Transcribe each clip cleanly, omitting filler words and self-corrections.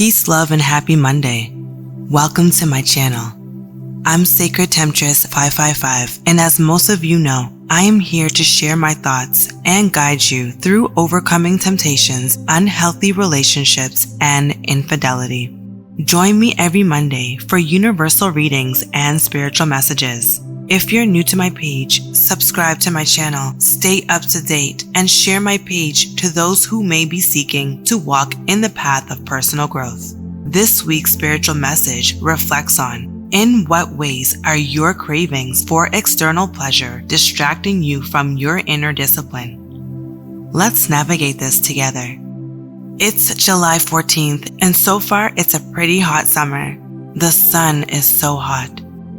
Peace, love, and happy Monday. Welcome to my channel. I'm Sacred Temptress 555, and as most of you know, I am here to share my thoughts and guide you through overcoming temptations, unhealthy relationships, and infidelity. Join me every Monday for universal readings and spiritual messages. If you're new to my page, subscribe to my channel, stay up to date, and share my page to those who may be seeking to walk in the path of personal growth. This week's spiritual message reflects on: in what ways are your cravings for external pleasure distracting you from your inner discipline? Let's navigate this together. It's July 14th, and so far it's a pretty hot summer. The sun is so hot.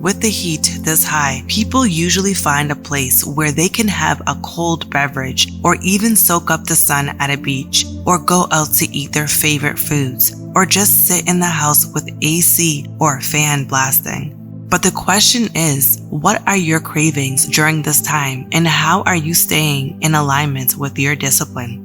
With the heat this high, people usually find a place where they can have a cold beverage or even soak up the sun at a beach, or go out to eat their favorite foods, or just sit in the house with AC or fan blasting. But the question is, what are your cravings during this time, and how are you staying in alignment with your discipline?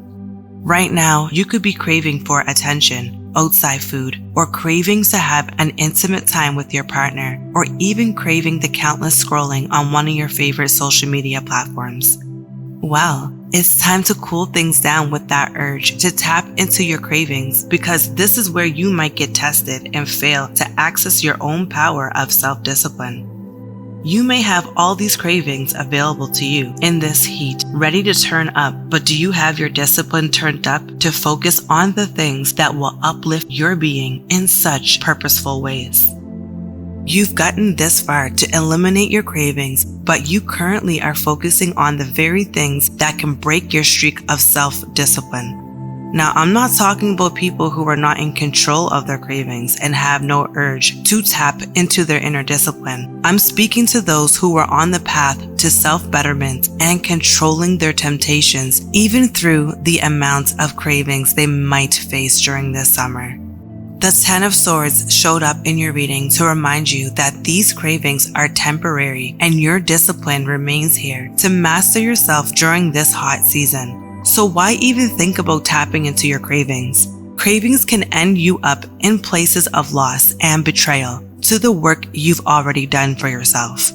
Right now, you could be craving for attention, outside food, or cravings to have an intimate time with your partner, or even craving the countless scrolling on one of your favorite social media platforms. Well, it's time to cool things down with that urge to tap into your cravings, because this is where you might get tested and fail to access your own power of self-discipline. You may have all these cravings available to you in this heat, ready to turn up, but do you have your discipline turned up to focus on the things that will uplift your being in such purposeful ways? You've gotten this far to eliminate your cravings, but you currently are focusing on the very things that can break your streak of self-discipline. Now, I'm not talking about people who are not in control of their cravings and have no urge to tap into their inner discipline. I'm speaking to those who are on the path to self-betterment and controlling their temptations, even through the amount of cravings they might face during this summer. The 10 of Swords showed up in your reading to remind you that these cravings are temporary and your discipline remains here to master yourself during this hot season. So why even think about tapping into your cravings? Cravings can end you up in places of loss and betrayal to the work you've already done for yourself.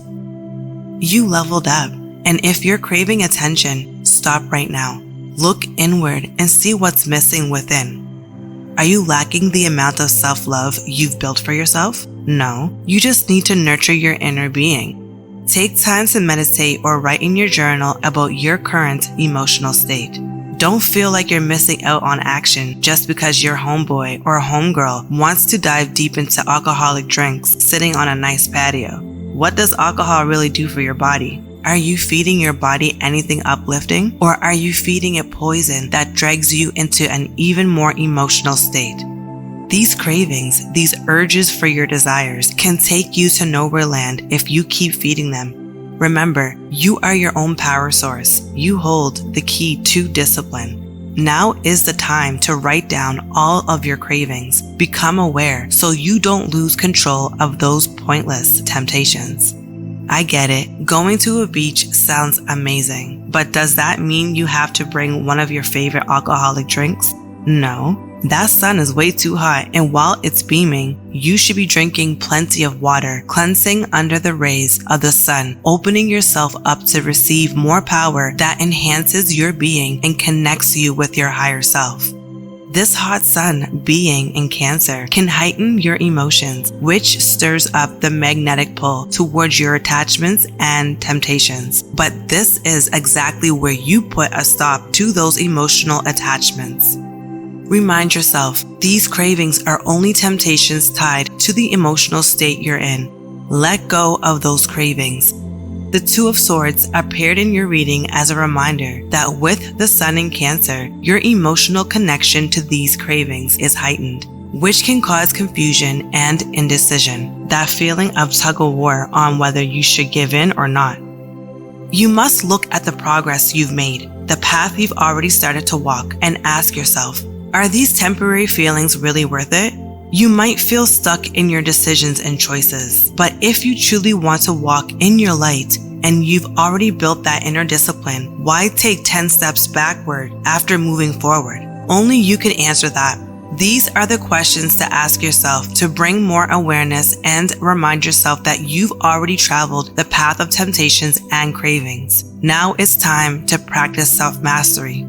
You leveled up, and if you're craving attention, stop right now. Look inward and see what's missing within. Are you lacking the amount of self-love you've built for yourself? No, you just need to nurture your inner being. Take time to meditate or write in your journal about your current emotional state. Don't feel like you're missing out on action just because your homeboy or homegirl wants to dive deep into alcoholic drinks sitting on a nice patio. What does alcohol really do for your body? Are you feeding your body anything uplifting, or are you feeding it poison that drags you into an even more emotional state? These cravings, these urges for your desires, can take you to nowhere land if you keep feeding them. Remember, you are your own power source. You hold the key to discipline. Now is the time to write down all of your cravings. Become aware so you don't lose control of those pointless temptations. I get it. Going to a beach sounds amazing, but does that mean you have to bring one of your favorite alcoholic drinks? No. That sun is way too hot, and while it's beaming, you should be drinking plenty of water, cleansing under the rays of the sun, opening yourself up to receive more power that enhances your being and connects you with your higher self. This hot sun being in Cancer can heighten your emotions, which stirs up the magnetic pull towards your attachments and temptations. But this is exactly where you put a stop to those emotional attachments. Remind yourself, these cravings are only temptations tied to the emotional state you're in. Let go of those cravings. The 2 of Swords appeared in your reading as a reminder that with the sun in Cancer, your emotional connection to these cravings is heightened, which can cause confusion and indecision, that feeling of tug-of-war on whether you should give in or not. You must look at the progress you've made, the path you've already started to walk, and ask yourself, are these temporary feelings really worth it? You might feel stuck in your decisions and choices, but if you truly want to walk in your light and you've already built that inner discipline, why take 10 steps backward after moving forward? Only you can answer that. These are the questions to ask yourself to bring more awareness and remind yourself that you've already traveled the path of temptations and cravings. Now it's time to practice self-mastery.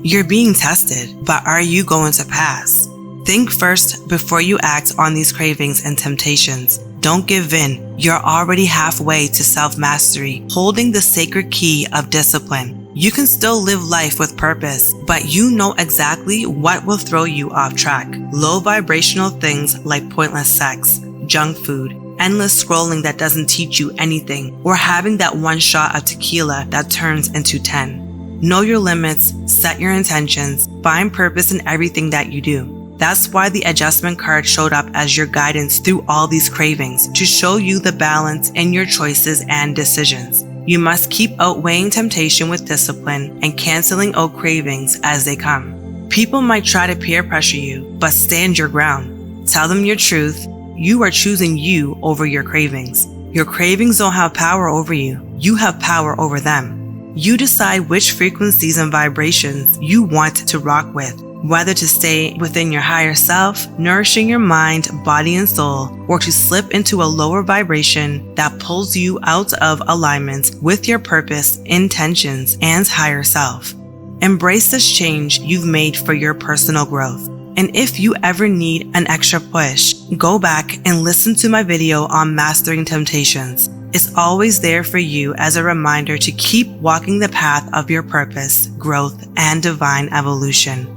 You're being tested, but are you going to pass? Think first before you act on these cravings and temptations. Don't give in. You're already halfway to self-mastery, holding the sacred key of discipline. You can still live life with purpose, but you know exactly what will throw you off track. Low vibrational things like pointless sex, junk food, endless scrolling that doesn't teach you anything, or having that one shot of tequila that turns into 10. Know your limits, set your intentions, find purpose in everything that you do. That's why the adjustment card showed up as your guidance through all these cravings, to show you the balance in your choices and decisions. You must keep outweighing temptation with discipline and canceling out cravings as they come. People might try to peer pressure you, but stand your ground. Tell them your truth. You are choosing you over your cravings. Your cravings don't have power over you. You have power over them. You decide which frequencies and vibrations you want to rock with, whether to stay within your higher self, nourishing your mind, body, and soul, or to slip into a lower vibration that pulls you out of alignment with your purpose, intentions, and higher self. Embrace this change you've made for your personal growth. And if you ever need an extra push, go back and listen to my video on mastering temptations. It's always there for you as a reminder to keep walking the path of your purpose, growth, and divine evolution.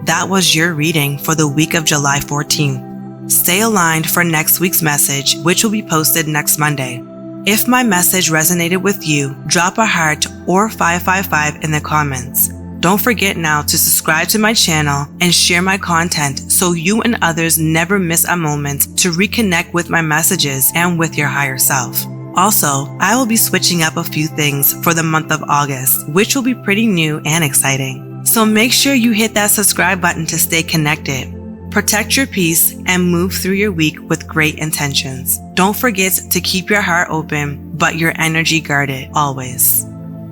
That was your reading for the week of July 14th. Stay aligned for next week's message, which will be posted next Monday. If my message resonated with you, drop a heart or 555 in the comments. Don't forget now to subscribe to my channel and share my content so you and others never miss a moment to reconnect with my messages and with your higher self. Also, I will be switching up a few things for the month of August, which will be pretty new and exciting. So make sure you hit that subscribe button to stay connected. Protect your peace and move through your week with great intentions. Don't forget to keep your heart open, but your energy guarded always.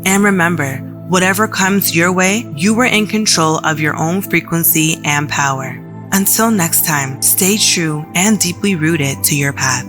And remember, whatever comes your way, you are in control of your own frequency and power. Until next time, stay true and deeply rooted to your path.